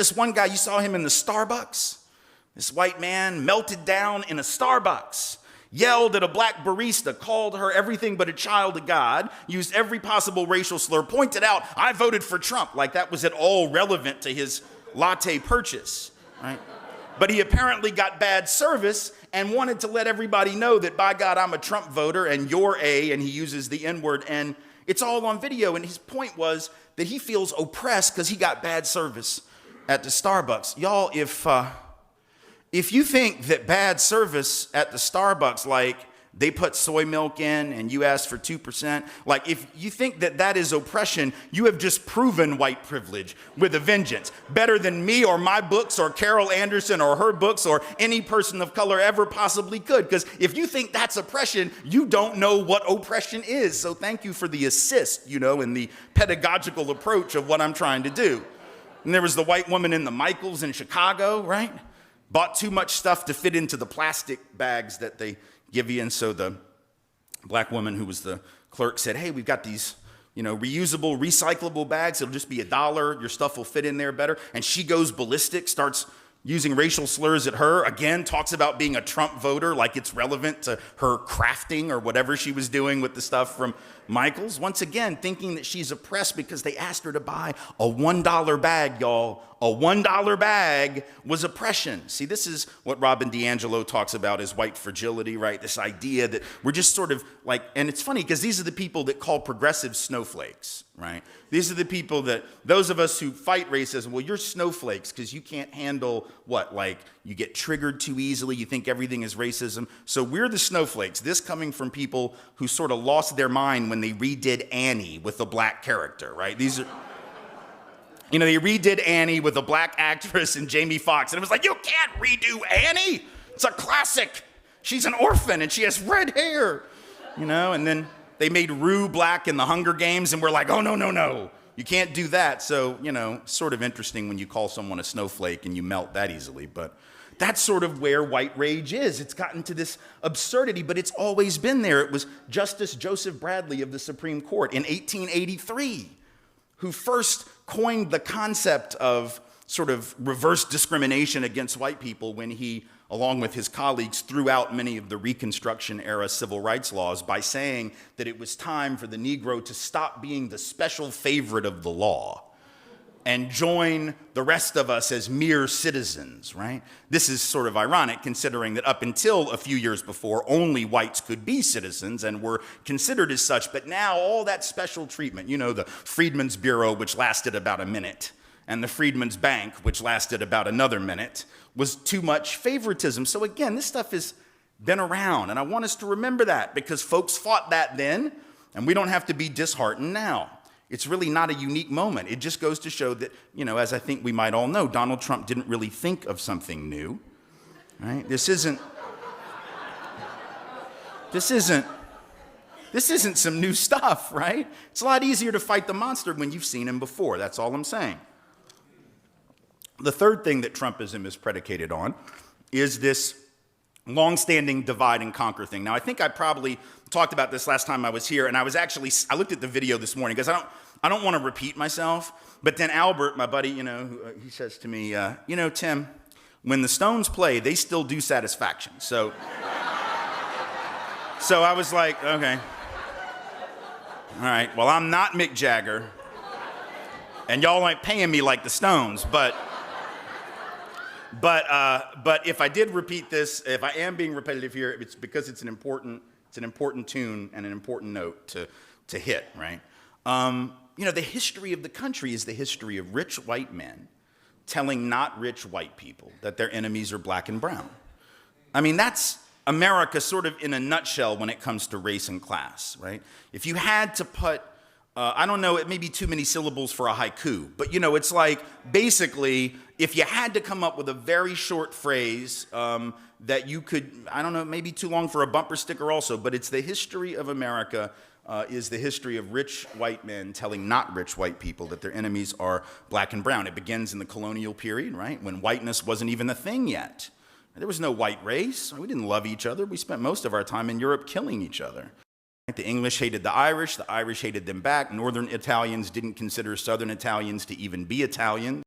This one guy, you saw him in the Starbucks. This white man melted down in a Starbucks, yelled at a black barista, called her everything but a child of God, used every possible racial slur, pointed out, I voted for Trump, like that was at all relevant to his latte purchase, right? But he apparently got bad service and wanted to let everybody know that, by God, I'm a Trump voter and you're and he uses the N-word, and it's all on video. And his point was that he feels oppressed because he got bad service at the Starbucks. Y'all, if you think that bad service at the Starbucks, like they put soy milk in and you ask for 2%, like if you think that that is oppression, you have just proven white privilege with a vengeance. Better than me or my books or Carol Anderson or her books or any person of color ever possibly could. Because if you think that's oppression, you don't know what oppression is. So thank you for the assist, in the pedagogical approach of what I'm trying to do. And there was the white woman in the Michaels in Chicago, right? Bought too much stuff to fit into the plastic bags that they give you. And so the black woman who was the clerk said, hey, we've got these, reusable, recyclable bags. It'll just be $1. Your stuff will fit in there better. And she goes ballistic, starts using racial slurs at her. Again, talks about being a Trump voter like it's relevant to her crafting or whatever she was doing with the stuff from Michael's. Once again, thinking that she's oppressed because they asked her to buy a $1 bag, y'all. A $1 bag was oppression. See, this is what Robin DiAngelo talks about as white fragility, right? This idea that we're just sort of like, and it's funny because these are the people that call progressives snowflakes, right? These are the people that, those of us who fight racism, well, you're snowflakes because you can't handle what? Like you get triggered too easily, you think everything is racism. So we're the snowflakes. This coming from people who sort of lost their mind when they redid Annie with a black character, right? These are... they redid Annie with a black actress and Jamie Foxx, and it was like, you can't redo Annie. It's a classic. She's an orphan and she has red hair, and then they made Rue black in the Hunger Games, and we're like, oh, no. You can't do that. So, sort of interesting when you call someone a snowflake and you melt that easily, but that's sort of where white rage is. It's gotten to this absurdity, but it's always been there. It was Justice Joseph Bradley of the Supreme Court in 1883 who first coined the concept of sort of reverse discrimination against white people when he, along with his colleagues, threw out many of the Reconstruction era civil rights laws by saying that it was time for the Negro to stop being the special favorite of the law and join the rest of us as mere citizens, right? This is sort of ironic considering that up until a few years before, only whites could be citizens and were considered as such, but now all that special treatment, the Freedmen's Bureau, which lasted about a minute, and the Freedmen's Bank, which lasted about another minute, was too much favoritism. So again, this stuff has been around, and I want us to remember that because folks fought that then, and we don't have to be disheartened now. It's really not a unique moment. It just goes to show that, as I think we might all know, Donald Trump didn't really think of something new, right? This isn't some new stuff, right? It's a lot easier to fight the monster when you've seen him before. That's all I'm saying. The third thing that Trumpism is predicated on is this long-standing divide and conquer thing. Now, I think I probably talked about this last time I was here, and I looked at the video this morning because I don't want to repeat myself, but then Albert, my buddy, he says to me, Tim, when the Stones play, they still do Satisfaction. So I was like, okay, all right, well, I'm not Mick Jagger, and y'all ain't paying me like the Stones, but if I did repeat this, if I am being repetitive here, it's because it's an important tune and an important note to hit, right? The history of the country is the history of rich white men telling not rich white people that their enemies are black and brown. I mean, that's America sort of in a nutshell when it comes to race and class, right? If you had to put, I don't know, it may be too many syllables for a haiku, but it's like basically if you had to come up with a very short phrase that you could, I don't know, maybe too long for a bumper sticker also, but it's the history of America is the history of rich white men telling not rich white people that their enemies are black and brown. It begins in the colonial period, right, when whiteness wasn't even a thing yet. There was no white race. We didn't love each other. We spent most of our time in Europe killing each other. The English hated the Irish hated them back. Northern Italians didn't consider Southern Italians to even be Italian.